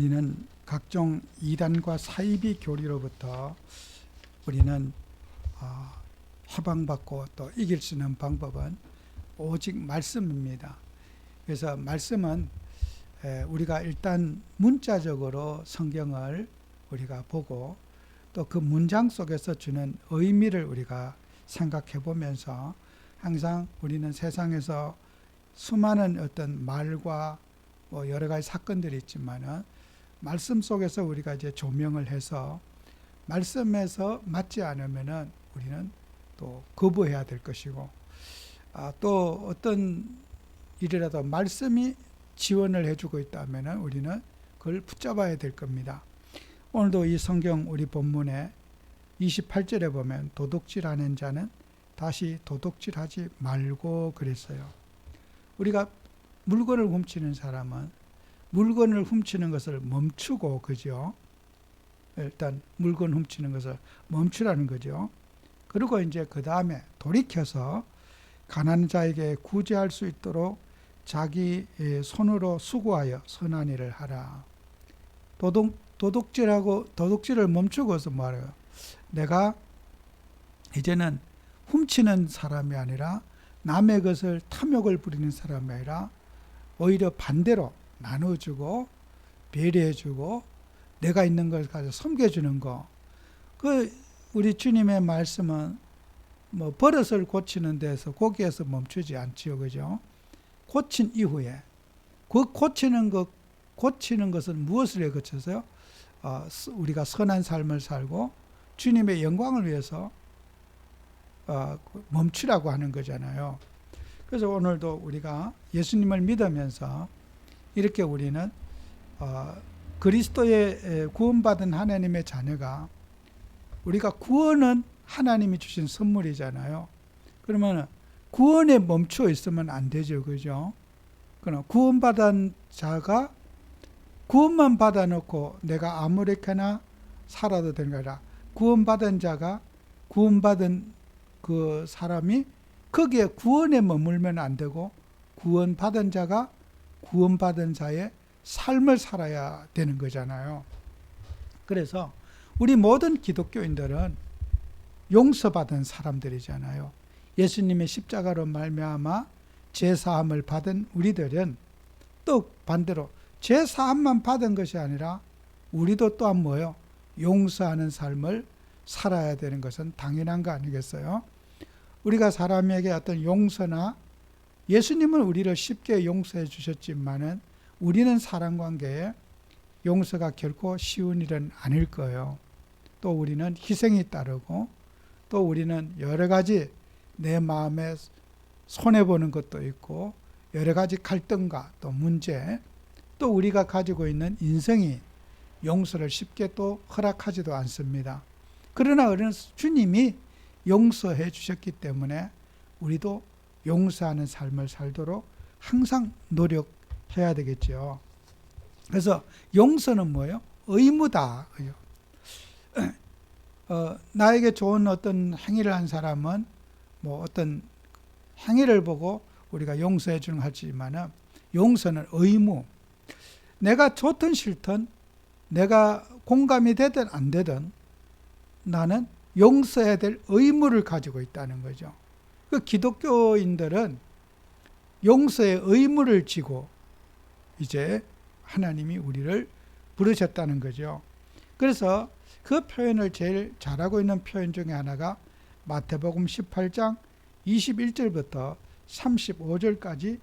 우리는 각종 이단과 사이비 교리로부터 우리는 해방받고 또 이길 수 있는 방법은 오직 말씀입니다. 그래서 말씀은 우리가 일단 문자적으로 성경을 우리가 보고 또 그 문장 속에서 주는 의미를 우리가 생각해 보면서 항상 우리는 세상에서 수많은 어떤 말과 뭐 여러 가지 사건들이 있지만은 말씀 속에서 우리가 이제 조명을 해서 말씀에서 맞지 않으면은 우리는 또 거부해야 될 것이고 또 어떤 일이라도 말씀이 지원을 해주고 있다면은 우리는 그걸 붙잡아야 될 겁니다. 오늘도 이 성경 우리 본문에 28절에 보면 도둑질하는 자는 다시 도둑질하지 말고 그랬어요. 우리가 물건을 훔치는 사람은 물건을 훔치는 것을 멈추고, 그죠? 일단 물건 훔치는 것을 멈추라는 거죠. 그리고 이제 그 다음에 돌이켜서 가난한 자에게 구제할 수 있도록 자기 손으로 수고하여 선한 일을 하라. 도둑질을 멈추고서 말해요. 내가 이제는 훔치는 사람이 아니라 남의 것을 탐욕을 부리는 사람이 아니라 오히려 반대로 나눠주고 배려해주고 내가 있는 걸 가지고 섬겨주는 거. 우리 주님의 말씀은 뭐 버릇을 고치는 데서 거기에서 멈추지 않지요, 그죠? 고친 이후에 그 고치는 것은 무엇을 해 거쳐서요? 우리가 선한 삶을 살고 주님의 영광을 위해서 멈추라고 하는 거잖아요. 그래서 오늘도 우리가 예수님을 믿으면서 이렇게 우리는 그리스도의 구원받은 하나님의 자녀가, 우리가 구원은 하나님이 주신 선물이잖아요. 그러면 구원에 멈춰 있으면 안 되죠, 그죠? 그러나 구원받은 자가 구원만 받아놓고 내가 아무렇게나 살아도 되는 게 아니라 구원받은 자가, 구원받은 그 사람이 거기에 구원에 머물면 안 되고 구원받은 자가 구원받은 자의 삶을 살아야 되는 거잖아요. 그래서 우리 모든 기독교인들은 용서받은 사람들이잖아요. 예수님의 십자가로 말미암아 죄사함을 받은 우리들은 또 반대로 죄사함만 받은 것이 아니라 우리도 또한 뭐예요? 용서하는 삶을 살아야 되는 것은 당연한 거 아니겠어요? 우리가 사람에게 어떤 용서나, 예수님은 우리를 쉽게 용서해 주셨지만은 우리는 사람관계에 용서가 결코 쉬운 일은 아닐 거예요. 또 우리는 희생이 따르고 또 우리는 여러 가지 내 마음에 손해보는 것도 있고 여러 가지 갈등과 또 문제, 또 우리가 가지고 있는 인생이 용서를 쉽게 또 허락하지도 않습니다. 그러나 주님이 용서해 주셨기 때문에 우리도 용서하는 삶을 살도록 항상 노력해야 되겠죠. 그래서 용서는 뭐예요? 의무다. 나에게 좋은 어떤 행위를 한 사람은 뭐 어떤 행위를 보고 우리가 용서해 주는 거 하지만은 용서는 의무. 내가 좋든 싫든 내가 공감이 되든 안 되든 나는 용서해야 될 의무를 가지고 있다는 거죠. 그 기독교인들은 용서의 의무를 지고 이제 하나님이 우리를 부르셨다는 거죠. 그래서 그 표현을 제일 잘하고 있는 표현 중에 하나가 마태복음 18장 21절부터 35절까지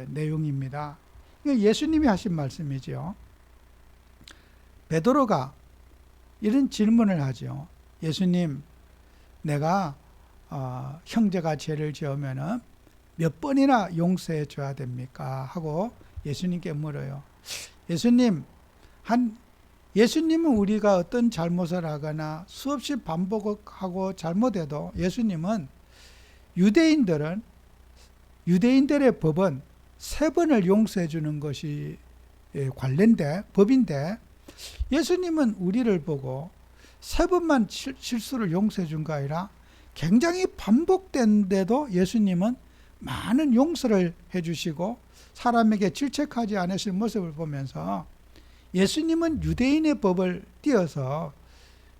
내용입니다. 예수님이 하신 말씀이죠. 베드로가 이런 질문을 하죠. 예수님, 내가 형제가 죄를 지으면 몇 번이나 용서해 줘야 됩니까? 하고 예수님께 물어요. 예수님은 우리가 어떤 잘못을 하거나 수없이 반복하고 잘못해도 예수님은 유대인들의 법은 3번을 용서해 주는 것이 법인데 예수님은 우리를 보고 3번만 실수를 용서해 준 거 아니라 굉장히 반복된데도 예수님은 많은 용서를 해 주시고 사람에게 질책하지 않으실 모습을 보면서 예수님은 유대인의 법을 띄어서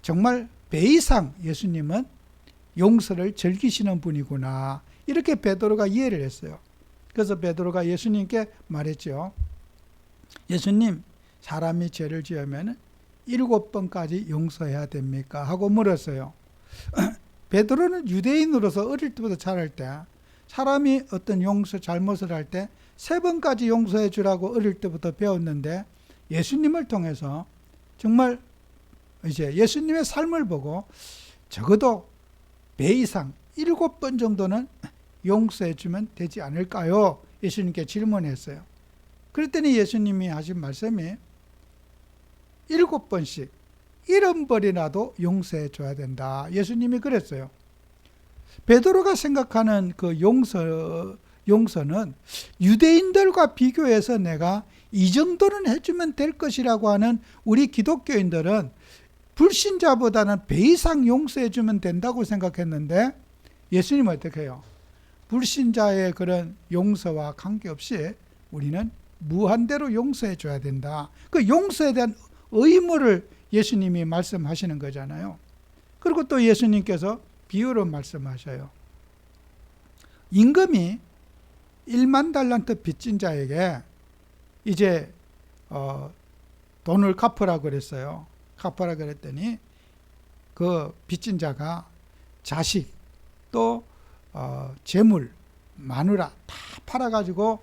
정말 배 이상 예수님은 용서를 즐기시는 분이구나. 이렇게 베드로가 이해를 했어요. 그래서 베드로가 예수님께 말했죠. 예수님, 사람이 죄를 지으면 7번까지 용서해야 됩니까? 하고 물었어요. 베드로는 유대인으로서 어릴 때부터 자랄 때 사람이 어떤 잘못을 할 때 3번까지 용서해 주라고 어릴 때부터 배웠는데, 예수님을 통해서 정말 이제 예수님의 삶을 보고 적어도 배 이상 7번 정도는 용서해 주면 되지 않을까요? 예수님께 질문했어요. 그랬더니 예수님이 하신 말씀이 7번씩 70번이라도 용서해 줘야 된다. 예수님이 그랬어요. 베드로가 생각하는 그 용서는 유대인들과 비교해서 내가 이 정도는 해주면 될 것이라고 하는 우리 기독교인들은 불신자보다는 배 이상 용서해 주면 된다고 생각했는데, 예수님은 어떻게 해요? 불신자의 그런 용서와 관계없이 우리는 무한대로 용서해 줘야 된다. 그 용서에 대한 의무를 예수님이 말씀하시는 거잖아요. 그리고 또 예수님께서 비유로 말씀하셔요. 임금이 1만 달란트 빚진 자에게 이제 돈을 갚으라고 그랬어요. 갚으라 그랬더니 그 빚진 자가 자식 또 재물, 마누라 다 팔아가지고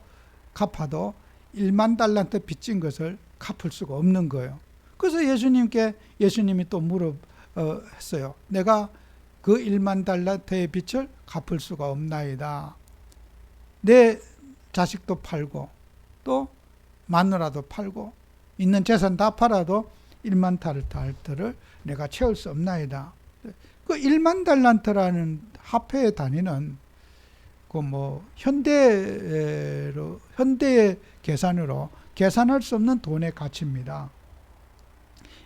갚아도 1만 달란트 빚진 것을 갚을 수가 없는 거예요. 그래서 예수님이 또 물어봤어요. 내가 그 1만 달란트의 빚을 갚을 수가 없나이다. 내 자식도 팔고 또 마누라도 팔고 있는 재산 다 팔아도 1만 달란트를 내가 채울 수 없나이다. 그 1만 달란트라는 화폐의 단위는 그 현대의 계산으로 계산할 수 없는 돈의 가치입니다.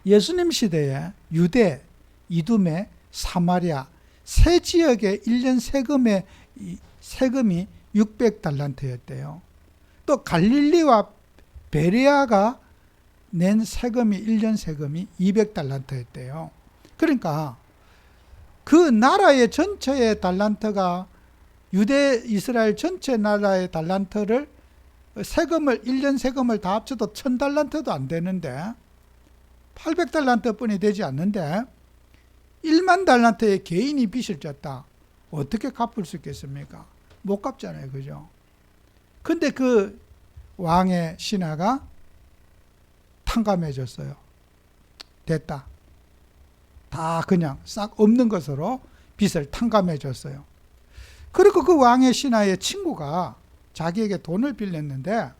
예수님 시대에 유대, 이두메, 사마리아 세 지역의 1년 세금이 600달란트였대요. 또 갈릴리와 베레아가 낸 1년 세금이 200달란트였대요. 그러니까 그 나라의 전체의 달란트가 유대 이스라엘 전체 나라의 달란트를 1년 세금을 다 합쳐도 1000달란트도 안 되는데, 800달란트 뿐이 되지 않는데 1만 달란트의 개인이 빚을 졌다. 어떻게 갚을 수 있겠습니까? 못 갚잖아요. 그죠? 근데 그 왕의 신하가 탕감해 줬어요. 됐다. 다 그냥 싹 없는 것으로 빚을 탕감해 줬어요. 그리고 그 왕의 신하의 친구가 자기에게 돈을 빌렸는데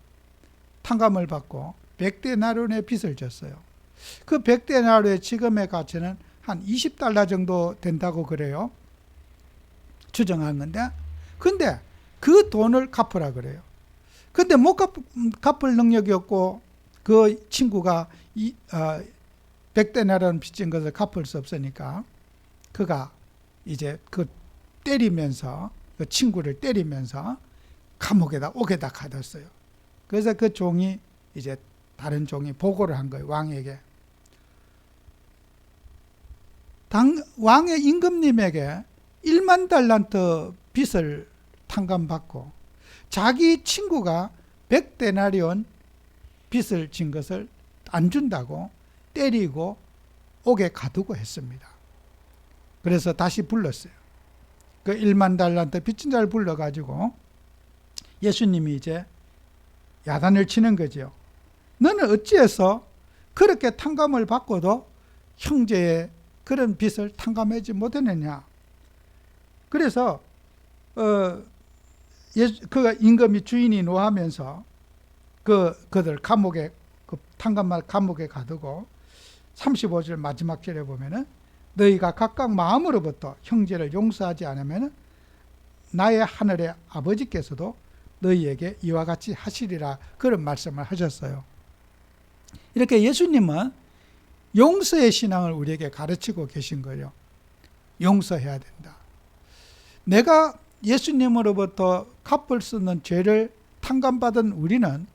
탕감을 받고 100데나리온의 빚을 졌어요. 그 100데나리온의 지금의 가치는 한 20달러 정도 된다고 그래요. 추정한 건데, 근데 그 돈을 갚으라 그래요. 근데 못 갚을 능력이 없고 그 친구가 100데나리온 빚진 것을 갚을 수 없으니까 그가 이제 그 친구를 때리면서 감옥에다 옥에다 가뒀어요. 그래서 그 종이 이제 다른 종이 보고를 한 거예요. 왕에게. 왕의 임금님에게 1만 달란트 빚을 탕감받고 자기 친구가 100데나리온 빚을 진 것을 안 준다고 때리고 옥에 가두고 했습니다. 그래서 다시 불렀어요. 그 1만 달란트 빚진 자를 불러가지고 예수님이 이제 야단을 치는 거죠. 너는 어찌해서 그렇게 탕감을 받고도 형제의 그런 빚을 탕감하지 못했느냐. 그래서 그 임금이 주인이 노하면서 그들 감옥에 탕감할 감옥에 가두고 35절 마지막 절에 보면은 너희가 각각 마음으로부터 형제를 용서하지 않으면 나의 하늘의 아버지께서도 너희에게 이와 같이 하시리라, 그런 말씀을 하셨어요. 이렇게 예수님은 용서의 신앙을 우리에게 가르치고 계신 거예요. 용서해야 된다. 내가 예수님으로부터 갚을 수 없는 죄를 탕감받은 우리는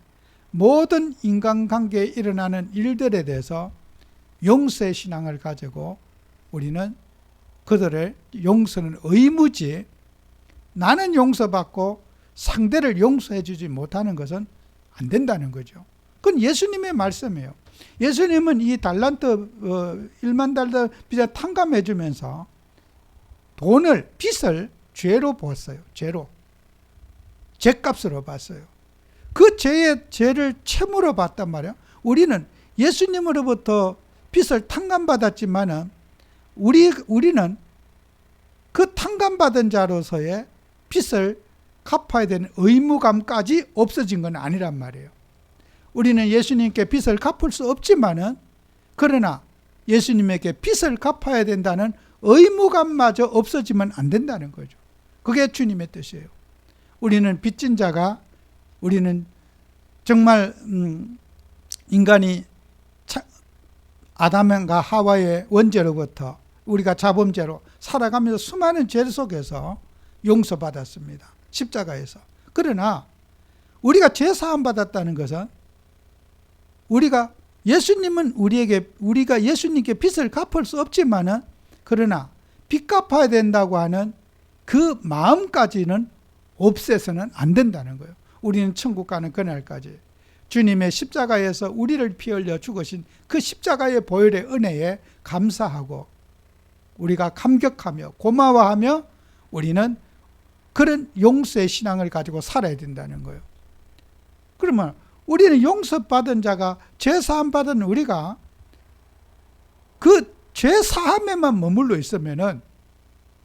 모든 인간관계에 일어나는 일들에 대해서 용서의 신앙을 가지고 우리는 그들의 용서는 의무지, 나는 용서받고 상대를 용서해 주지 못하는 것은 안 된다는 거죠. 그건 예수님의 말씀이에요. 예수님은 이 달란트 1만 달러 빚을 탕감해 주면서 빚을 죄로 보았어요. 죄로. 죄값으로 봤어요. 그 죄를 채무로 봤단 말이에요. 우리는 예수님으로부터 빚을 탕감받았지만은 우리는 그 탕감받은 자로서의 빚을 갚아야 되는 의무감까지 없어진 건 아니란 말이에요. 우리는 예수님께 빚을 갚을 수 없지만은, 그러나 예수님에게 빚을 갚아야 된다는 의무감마저 없어지면 안 된다는 거죠. 그게 주님의 뜻이에요. 우리는 정말 인간이 아담과 하와의 원죄로부터 우리가 자범죄로 살아가면서 수많은 죄 속에서 용서받았습니다. 십자가에서. 그러나 우리가 죄 사함 받았다는 것은 우리가 예수님께 빚을 갚을 수 없지만은, 그러나 빚 갚아야 된다고 하는 그 마음까지는 없애서는 안 된다는 거예요. 우리는 천국 가는 그날까지 주님의 십자가에서 우리를 피 흘려 죽으신 그 십자가의 보혈의 은혜에 감사하고 우리가 감격하며 고마워하며 우리는 그런 용서의 신앙을 가지고 살아야 된다는 거예요. 그러면 우리는 용서받은 자가, 죄사함 받은 우리가 그 죄사함에만 머물러 있으면은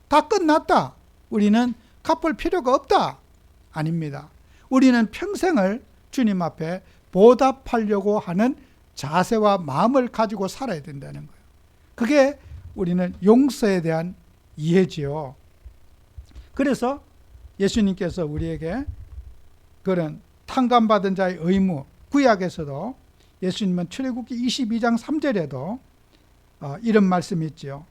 다 끝났다, 우리는 갚을 필요가 없다, 아닙니다. 우리는 평생을 주님 앞에 보답하려고 하는 자세와 마음을 가지고 살아야 된다는 거예요. 그게 우리는 용서에 대한 이해지요. 그래서 예수님께서 우리에게 그런 탕감받은 자의 의무, 구약에서도 예수님은 출애굽기 22장 3절에도 이런 말씀이 있지요.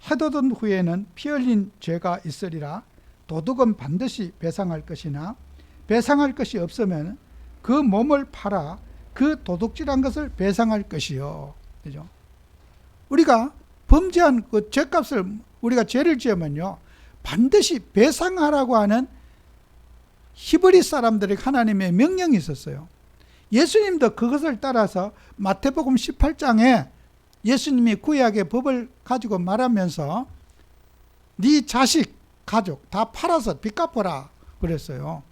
해돋은 후에는 피 흘린 죄가 있으리라. 도둑은 반드시 배상할 것이나 배상할 것이 없으면 그 몸을 팔아 그 도둑질한 것을 배상할 것이요. 그죠? 우리가 범죄한 그 죄값을, 우리가 죄를 지으면요, 반드시 배상하라고 하는 히브리 사람들에게 하나님의 명령이 있었어요. 예수님도 그것을 따라서 마태복음 18장에 예수님이 구약의 법을 가지고 말하면서 네 자식, 가족 다 팔아서 빚 갚아라 그랬어요.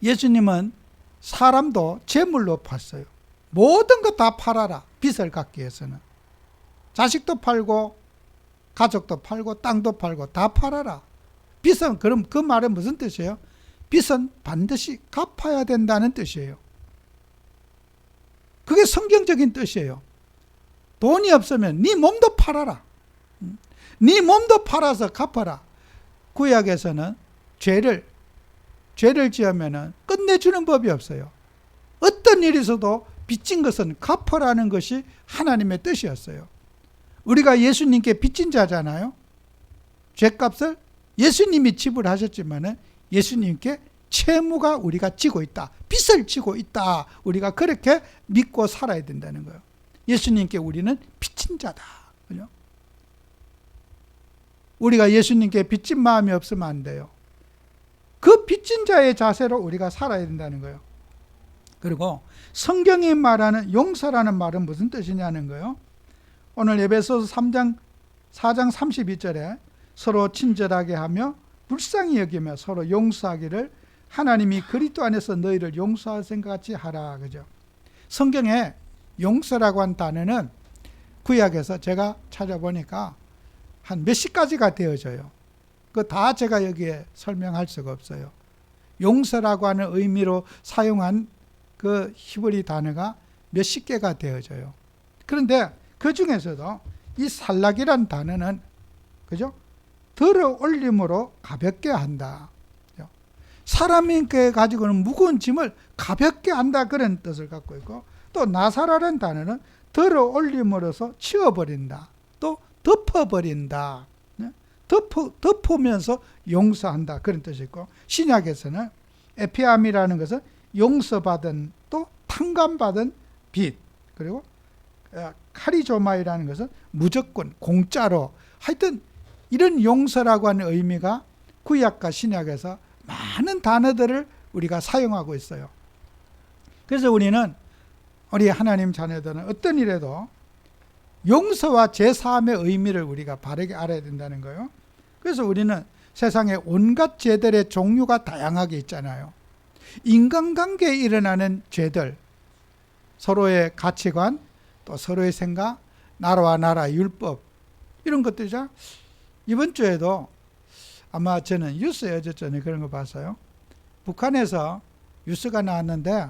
예수님은 사람도 제물로 팠어요. 모든 것 다 팔아라, 빚을 갚기 위해서는. 자식도 팔고 가족도 팔고 땅도 팔고 다 팔아라. 빚은, 그럼 그 말은 무슨 뜻이에요? 빚은 반드시 갚아야 된다는 뜻이에요. 그게 성경적인 뜻이에요. 돈이 없으면 네 몸도 팔아라. 네 몸도 팔아서 갚아라. 구약에서는 죄를 지으면 끝내주는 법이 없어요. 어떤 일이 있어도 빚진 것은 갚아라는 것이 하나님의 뜻이었어요. 우리가 예수님께 빚진 자잖아요. 죄값을 예수님이 지불하셨지만 예수님께 채무가 우리가 지고 있다, 빚을 지고 있다, 우리가 그렇게 믿고 살아야 된다는 거예요. 예수님께 우리는 빚진 자다. 그죠? 우리가 예수님께 빚진 마음이 없으면 안 돼요. 그 빚진 자의 자세로 우리가 살아야 된다는 거예요. 그리고 성경이 말하는 용서라는 말은 무슨 뜻이냐는 거예요. 오늘 에베소서 4장 32절에 서로 친절하게 하며 불쌍히 여기며 서로 용서하기를 하나님이 그리스도 안에서 너희를 용서하신 것 같이 하라. 그죠? 성경에 용서라고 한 단어는 구약에서 제가 찾아보니까 한 몇십 가지가 되어져요. 그 다 제가 여기에 설명할 수가 없어요. 용서라고 하는 의미로 사용한 그 히브리 단어가 몇십 개가 되어져요. 그런데 그 중에서도 이 살락이란 단어는, 그죠? 들어 올림으로 가볍게 한다. 사람이 가지고는 무거운 짐을 가볍게 한다, 그런 뜻을 갖고 있고, 또 나사라는 단어는 들어 올림으로써 치워버린다, 또 덮어버린다, 덮으면서 용서한다, 그런 뜻이 있고, 신약에서는 에피암이라는 것은 용서받은 또 탕감받은 빚, 그리고 카리조마이라는 것은 무조건 공짜로, 하여튼 이런 용서라고 하는 의미가 구약과 신약에서 많은 단어들을 우리가 사용하고 있어요. 그래서 우리는 우리 하나님 자녀들은 어떤 일에도 용서와 제사함의 의미를 우리가 바르게 알아야 된다는 거예요. 그래서 우리는 세상에 온갖 죄들의 종류가 다양하게 있잖아요. 인간관계에 일어나는 죄들, 서로의 가치관, 또 서로의 생각, 나라와 나라 율법, 이런 것들이죠. 이번 주에도 아마 저는 뉴스에 어제 전에 그런 거 봤어요. 북한에서 뉴스가 나왔는데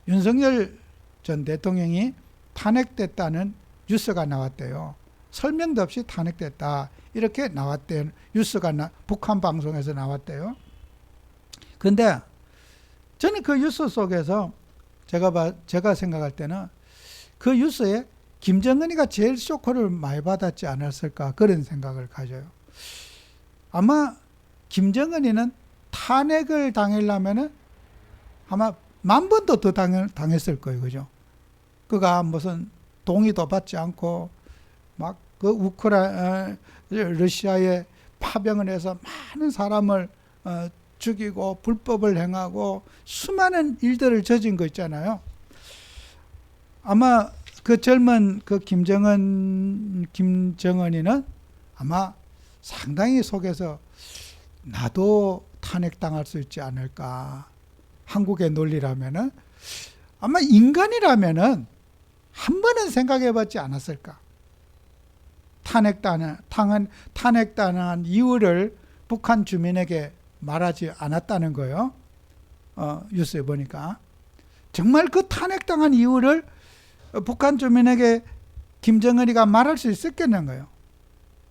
윤석열 전 대통령이 탄핵됐다는 뉴스가 나왔대요. 설명도 없이 탄핵됐다, 이렇게 나왔대요. 뉴스가 북한 방송에서 나왔대요. 근데 저는 그 뉴스 속에서 제가 생각할 때는 그 뉴스에 김정은이가 제일 쇼크를 많이 받았지 않았을까, 그런 생각을 가져요. 아마 김정은이는 탄핵을 당하려면은 아마 10,000번도 더 당했을 거예요. 그죠? 그가 무슨 동의도 받지 않고 막 그 러시아에 파병을 해서 많은 사람을 죽이고 불법을 행하고 수많은 일들을 저진 거 있잖아요. 아마 그 젊은 그 김정은이는 아마 상당히 속에서 나도 탄핵당할 수 있지 않을까. 한국의 논리라면은 아마 인간이라면은 한 번은 생각해 봤지 않았을까. 탄핵당한 이유를 북한 주민에게 말하지 않았다는 거예요. 뉴스에 보니까. 정말 그 탄핵당한 이유를 북한 주민에게 김정은이가 말할 수 있었겠는 거예요.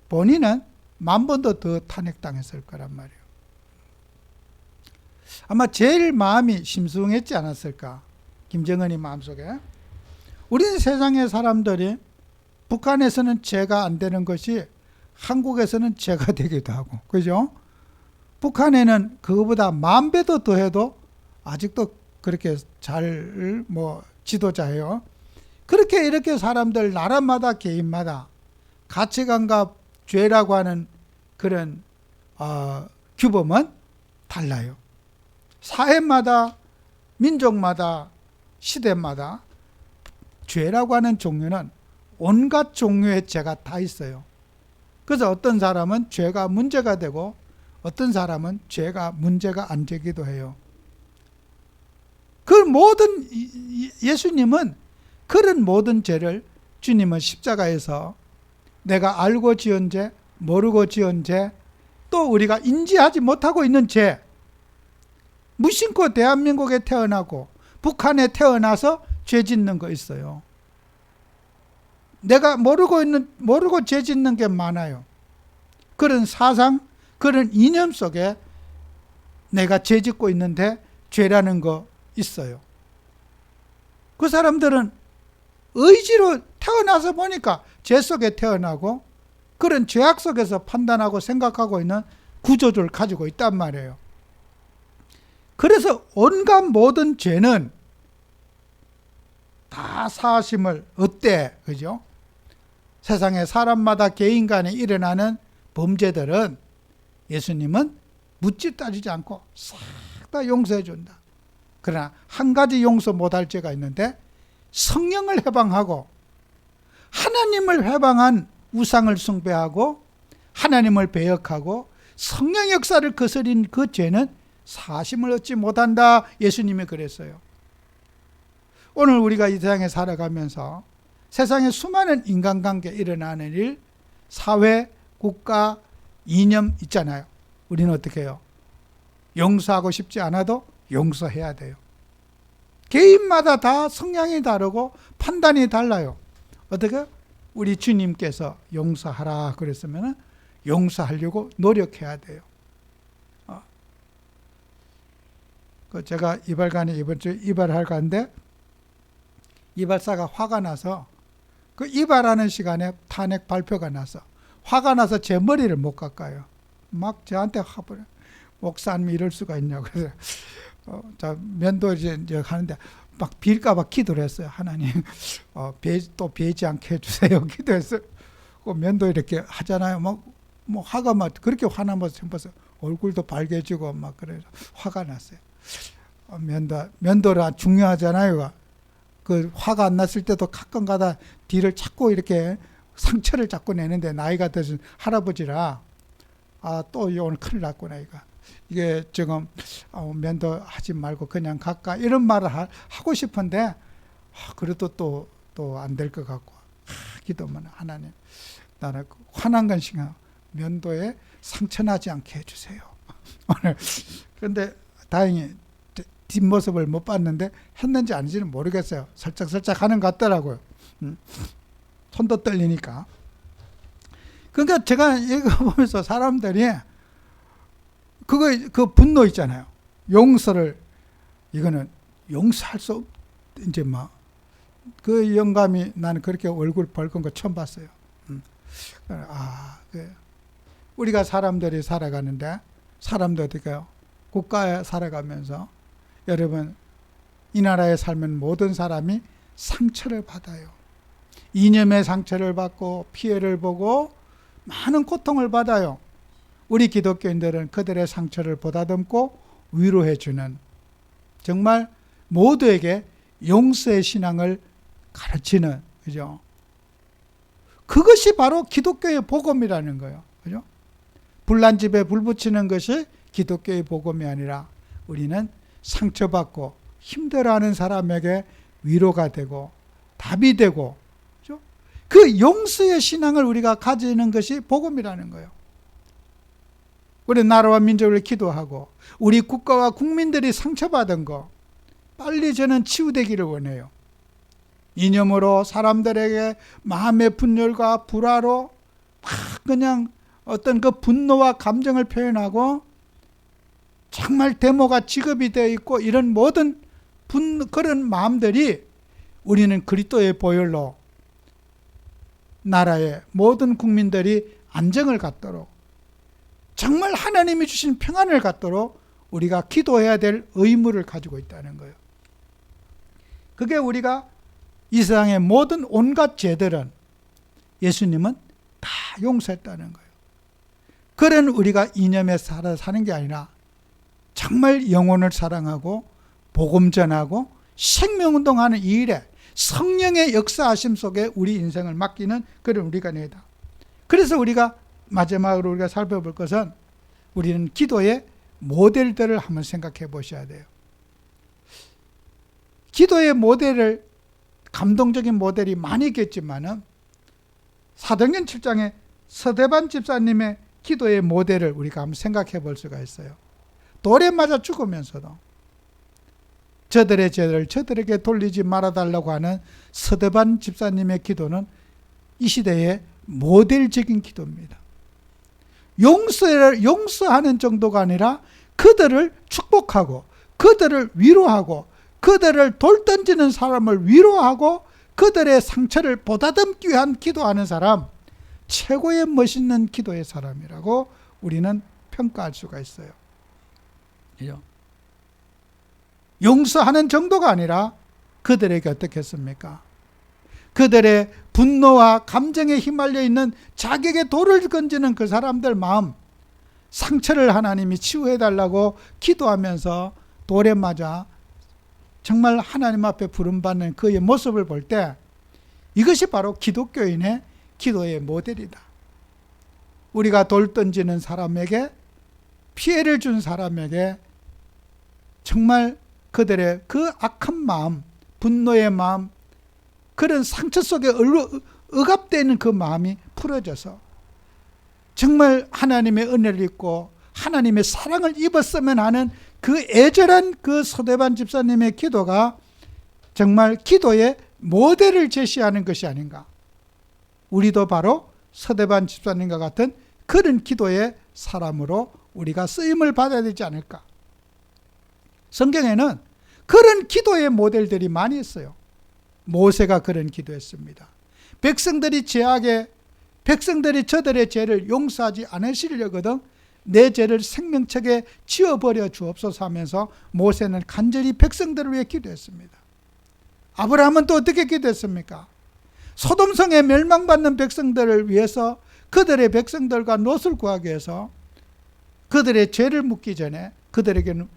본인은 10,000번도 더 탄핵당했을 거란 말이에요. 아마 제일 마음이 심숭했지 않았을까, 김정은이 마음속에. 우리는 세상의 사람들이 북한에서는 죄가 안 되는 것이 한국에서는 죄가 되기도 하고, 그죠? 북한에는 그거보다 10,000배도 더해도 아직도 그렇게 잘 지도자예요. 그렇게 이렇게 사람들 나라마다 개인마다 가치관과 죄라고 하는 그런 규범은 달라요. 사회마다, 민족마다, 시대마다 죄라고 하는 종류는 온갖 종류의 죄가 다 있어요. 그래서 어떤 사람은 죄가 문제가 되고 어떤 사람은 죄가 문제가 안 되기도 해요. 그 모든, 예수님은 그런 모든 죄를 주님은 십자가에서 내가 알고 지은 죄, 모르고 지은 죄, 또 우리가 인지하지 못하고 있는 죄, 무심코 대한민국에 태어나고 북한에 태어나서 죄 짓는 거 있어요. 내가 모르고 죄 짓는 게 많아요. 그런 사상, 그런 이념 속에 내가 죄 짓고 있는데 죄라는 거 있어요. 그 사람들은 의지로 태어나서 보니까 죄 속에 태어나고 그런 죄악 속에서 판단하고 생각하고 있는 구조를 가지고 있단 말이에요. 그래서 온갖 모든 죄는 다 사하심을 얻대, 그죠? 세상에 사람마다 개인 간에 일어나는 범죄들은 예수님은 묻지 따지지 않고 싹 다 용서해 준다. 그러나 한 가지 용서 못할 죄가 있는데, 성령을 해방하고 하나님을 해방한 우상을 숭배하고 하나님을 배역하고 성령 역사를 거스린 그 죄는 사심을 얻지 못한다. 예수님이 그랬어요. 오늘 우리가 이 세상에 살아가면서 세상에 수많은 인간관계에 일어나는 일, 사회, 국가, 이념 있잖아요. 우리는 어떻게 해요? 용서하고 싶지 않아도 용서해야 돼요. 개인마다 다 성향이 다르고 판단이 달라요. 어떻게? 우리 주님께서 용서하라 그랬으면 용서하려고 노력해야 돼요. 제가 이발관에 이번 주에 이발할 가는데 이발사가 화가 나서 그 이발하는 시간에 탄핵 발표가 나서 화가 나서 제 머리를 못 깎아요. 막 저한테 화버려. 목사님이 이럴 수가 있냐고. 그래서 자, 면도 이제 하는데 막 빌까봐 기도를 했어요. 하나님, 또 베지 않게 해주세요. 기도했어요. 그 면도 이렇게 하잖아요. 뭐 화가 막 그렇게 화나면 생겨서 얼굴도 빨개지고 막 그래서 화가 났어요. 면도라 중요하잖아요. 그 화가 안 났을 때도 가끔가다 뒤를 자꾸 이렇게 상처를 자꾸 내는데 나이가 드신 할아버지라 또 오늘 큰일 났구나 이게 지금 면도 하지 말고 그냥 갈까 이런 말을 하고 싶은데 그래도 또 안 될 것 같고 기도만 하나님 나는 화난 건시가 면도에 상처 나지 않게 해주세요. 오늘 그런데 다행히 뒷모습을 못 봤는데 했는지 아닌지는 모르겠어요. 살짝 하는 것 같더라고요. 손도 떨리니까. 그러니까 제가 이거 보면서 사람들이 그 분노 있잖아요. 용서를 이거는 용서할 수 없. 이제 그 영감이 나는 그렇게 얼굴 벌건 거 처음 봤어요. 우리가 사람들이 살아가는데 사람도 어떻게요? 국가에 살아가면서 여러분 이 나라에 살면 모든 사람이 상처를 받아요. 이념의 상처를 받고 피해를 보고 많은 고통을 받아요. 우리 기독교인들은 그들의 상처를 보다듬고 위로해주는 정말 모두에게 용서의 신앙을 가르치는 그죠? 그것이 바로 기독교의 복음이라는 거예요. 그죠? 불난 집에 불 붙이는 것이 기독교의 복음이 아니라 우리는 상처받고 힘들어하는 사람에게 위로가 되고 답이 되고 그죠? 그 용서의 신앙을 우리가 가지는 것이 복음이라는 거예요. 우리 나라와 민족을 기도하고 우리 국가와 국민들이 상처받은 거 빨리 저는 치유되기를 원해요. 이념으로 사람들에게 마음의 분열과 불화로 막 그냥 어떤 그 분노와 감정을 표현하고 정말 데모가 직업이 되어 있고 이런 모든 그런 마음들이 우리는 그리스도의 보혈로 나라의 모든 국민들이 안정을 갖도록 정말 하나님이 주신 평안을 갖도록 우리가 기도해야 될 의무를 가지고 있다는 거예요. 그게 우리가 이 세상의 모든 온갖 죄들은 예수님은 다 용서했다는 거예요. 그런 우리가 이념에 사는 게 아니라 정말 영혼을 사랑하고 복음 전하고 생명운동하는 이 일에 성령의 역사하심 속에 우리 인생을 맡기는 그런 우리가 내다. 그래서 우리가 마지막으로 우리가 살펴볼 것은 우리는 기도의 모델들을 한번 생각해 보셔야 돼요. 기도의 모델을 감동적인 모델이 많이 있겠지만은 사도행전 7장에 서대반 집사님의 기도의 모델을 우리가 한번 생각해 볼 수가 있어요. 돌에 맞아 죽으면서도 저들의 죄를 저들에게 돌리지 말아달라고 하는 서대반 집사님의 기도는 이 시대의 모델적인 기도입니다. 용서하는 정도가 아니라 그들을 축복하고 그들을 위로하고 그들을 돌 던지는 사람을 위로하고 그들의 상처를 보다듬기 위한 기도하는 사람, 최고의 멋있는 기도의 사람이라고 우리는 평가할 수가 있어요. 용서하는 정도가 아니라 그들에게 어떻게 했습니까? 그들의 분노와 감정에 휘말려 있는 자격의 돌을 던지는 그 사람들 마음, 상처를 하나님이 치유해달라고 기도하면서 돌에 맞아 정말 하나님 앞에 부름받는 그의 모습을 볼 때 이것이 바로 기독교인의 기도의 모델이다. 우리가 돌 던지는 사람에게 피해를 준 사람에게 정말 그들의 그 악한 마음, 분노의 마음, 그런 상처 속에 억압되어 있는 그 마음이 풀어져서 정말 하나님의 은혜를 입고 하나님의 사랑을 입었으면 하는 그 애절한 그 서대반 집사님의 기도가 정말 기도의 모델을 제시하는 것이 아닌가. 우리도 바로 서대반 집사님과 같은 그런 기도의 사람으로 우리가 쓰임을 받아야 되지 않을까. 성경에는 그런 기도의 모델들이 많이 있어요. 모세가 그런 기도했습니다. 백성들이 저들의 죄를 용서하지 않으시려거든 내 죄를 생명책에 지워버려 주옵소서 하면서 모세는 간절히 백성들을 위해 기도했습니다. 아브라함은 또 어떻게 기도했습니까? 소돔성에 멸망받는 백성들을 위해서 그들의 백성들과 롯을 구하기 위해서 그들의 죄를 묻기 전에 그들에게는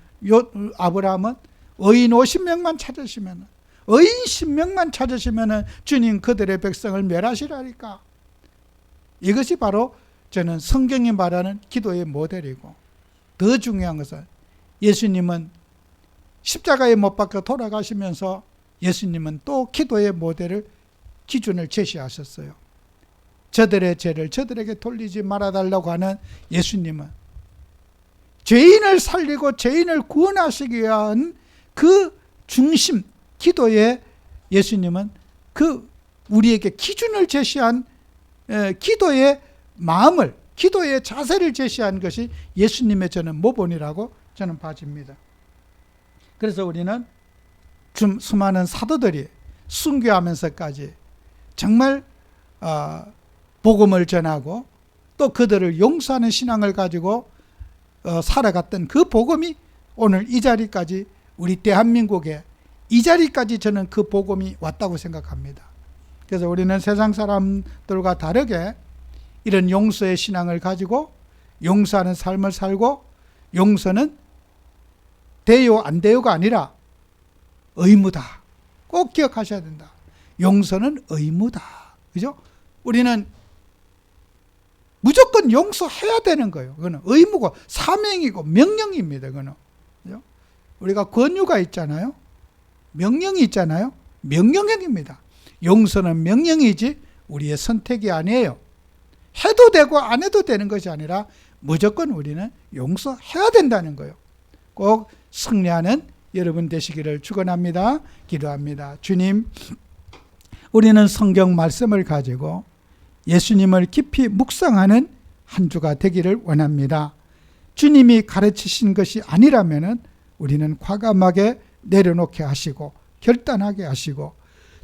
아브라함은 의인 50명만 찾으시면, 의인 10명만 찾으시면 주님 그들의 백성을 멸하시라니까. 이것이 바로 저는 성경이 말하는 기도의 모델이고, 더 중요한 것은 예수님은 십자가에 못 박혀 돌아가시면서 예수님은 또 기도의 모델을, 기준을 제시하셨어요. 저들의 죄를 저들에게 돌리지 말아달라고 하는 예수님은 죄인을 살리고 죄인을 구원하시기 위한 그 중심, 기도에 예수님은 그 우리에게 기준을 제시한 기도의 마음을, 기도의 자세를 제시한 것이 예수님의 저는 모본이라고 저는 봐집니다. 그래서 우리는 수많은 사도들이 순교하면서까지 정말 복음을 전하고 또 그들을 용서하는 신앙을 가지고 살아갔던 그 복음이 오늘 이 자리까지, 우리 대한민국에 이 자리까지 저는 그 복음이 왔다고 생각합니다. 그래서 우리는 세상 사람들과 다르게 이런 용서의 신앙을 가지고 용서하는 삶을 살고, 용서는 돼요 안 돼요가 아니라 의무다. 꼭 기억하셔야 된다. 용서는 의무다. 그죠? 우리는 무조건 용서해야 되는 거예요. 그거는 의무고 사명이고 명령입니다. 그거는. 그죠? 우리가 권유가 있잖아요. 명령이 있잖아요. 명령형입니다. 용서는 명령이지 우리의 선택이 아니에요. 해도 되고 안 해도 되는 것이 아니라 무조건 우리는 용서해야 된다는 거예요. 꼭 승리하는 여러분 되시기를 축원합니다. 기도합니다. 주님, 우리는 성경 말씀을 가지고 예수님을 깊이 묵상하는 한 주가 되기를 원합니다. 주님이 가르치신 것이 아니라면 우리는 과감하게 내려놓게 하시고 결단하게 하시고,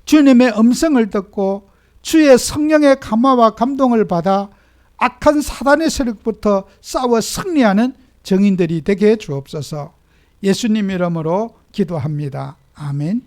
주님의 음성을 듣고 주의 성령의 감화와 감동을 받아 악한 사단의 세력부터 싸워 승리하는 정인들이 되게 해 주옵소서. 예수님 이름으로 기도합니다. 아멘.